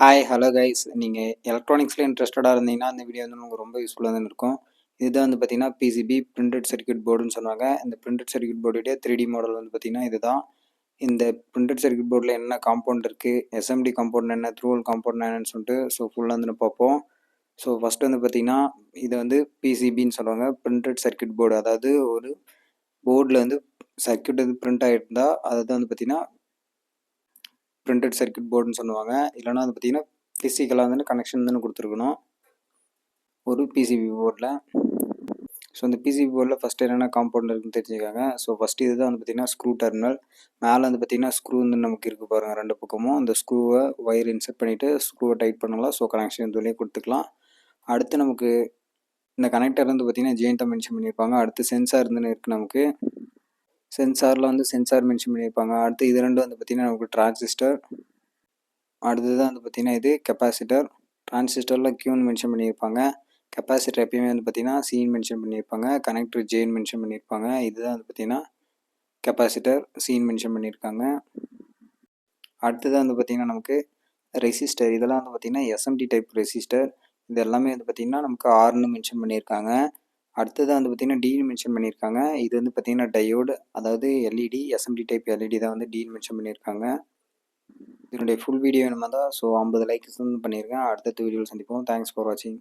Hi hello guys, நீங்கள் எலக்ட்ரானிக்ஸில் இன்ட்ரெஸ்டடாக இருந்தீங்கன்னா இந்த வீடியோ வந்து உங்களுக்கு ரொம்ப யூஸ்ஃபுல்லாக இருக்கும். இதுதான் வந்து பார்த்தீங்கன்னா பிசிபி பிரிண்டட் சர்க்யூட் போர்டுன்னு சொல்லுவாங்க. இந்த பிரிண்டட் சர்க்யூட் போர்டுடைய 3D மாடல் வந்து பார்த்தீங்கன்னா இதுதான். இந்த பிரிண்டட் சர்க்யூட் போர்டில் என்ன காம்பவுண்ட் இருக்குது, எஸ்எம்டி காம்பவுண்ட் என்ன, த்ரூவல் காம்பவுண்ட் என்னன்னு சொல்லிட்டு ஃபுல்லாக வந்து பார்ப்போம். ஃபஸ்ட்டு வந்து பார்த்தீங்கன்னா இது வந்து பிசிபின்னு சொல்லுவாங்க, பிரிண்டட் சர்க்யூட் போர்டு. அதாவது ஒரு போர்டில் வந்து சர்க்யூட் வந்து பிரிண்ட் ஆகிருந்தால் அதை தான் வந்து பார்த்தீங்கன்னா பிரிண்டட் சர்க்யூட் போர்டுன்னு சொல்லுவாங்க. இல்லைனா வந்து பார்த்தீங்கன்னா ஃபிசிக்கலாக வந்து கனெக்ஷன் வந்து கொடுத்துருக்கணும் ஒரு பிசிபி போர்டில். இந்த பிசிபி போர்டில் ஃபஸ்ட்டு என்னென்ன காம்பவுண்ட் இருக்குன்னு தெரிஞ்சுக்காங்க. ஃபஸ்ட்டு இதுதான் வந்து பார்த்தீங்கன்னா ஸ்க்ரூ டெர்மினல். மேலே வந்து பார்த்தீங்கன்னா ஸ்க்ரூ வந்து நமக்கு இருக்குது பாருங்கள், ரெண்டு பக்கமும். அந்த ஸ்க்ரூவை ஒயர் இன்செர்ட் பண்ணிவிட்டு ஸ்க்ரூவை டைட் பண்ணலாம். கனெக்ஷன் இதுலேயே கொடுத்துக்கலாம். அடுத்து நமக்கு இந்த கனெக்டர் வந்து பார்த்தீங்கன்னா ஜெயின்ட்டாக மென்ஷன் பண்ணியிருப்பாங்க. அடுத்து சென்சார் இருந்துன்னு இருக்குது நமக்கு. சென்சாரில் வந்து சென்சார் மென்ஷன் பண்ணியிருப்பாங்க. அடுத்து இது ரெண்டு வந்து பார்த்தீங்கன்னா நமக்கு டிரான்சிஸ்டர். அடுத்ததான் வந்து பார்த்தீங்கன்னா இது கெப்பாசிட்டர். டிரான்சிஸ்டரில் கியூன்னு மென்ஷன் பண்ணியிருப்பாங்க. கெப்பாசிட்டர் எப்பயுமே வந்து பார்த்தீங்கன்னா சின்னு மென்ஷன் பண்ணியிருப்பாங்க. கனெக்டர் ஜேன்னு மென்ஷன் பண்ணியிருப்பாங்க. இதுதான் வந்து பார்த்தீங்கன்னா கெப்பாசிட்டர், சின்னு மென்ஷன் பண்ணியிருக்காங்க. அடுத்ததான் வந்து பார்த்தீங்கன்னா நமக்கு ரெசிஸ்டர். இதெல்லாம் வந்து பார்த்தீங்கன்னா எஸ்எம்டி டைப் ரெசிஸ்டர். இது எல்லாமே வந்து பார்த்தீங்கன்னா நமக்கு ஆர்னு மென்ஷன் பண்ணியிருக்காங்க. அடுத்ததான் வந்து பார்த்தீங்கன்னா டின்னு மென்ஷன் பண்ணியிருக்காங்க. இது வந்து பார்த்தீங்கன்னா டயோடு, அதாவது எல்இடி, எஸ்எம்டி டைப் எல்இடி தான் வந்து டின்னு மென்ஷன் பண்ணியிருக்காங்க. இதனுடைய ஃபுல் வீடியோ வேணுமா தான் 50 லைக்ஸ் வந்து பண்ணியிருக்கேன். அடுத்த வீடியோவில் சந்திப்போம். தேங்க்ஸ் ஃபார் வாட்சிங்.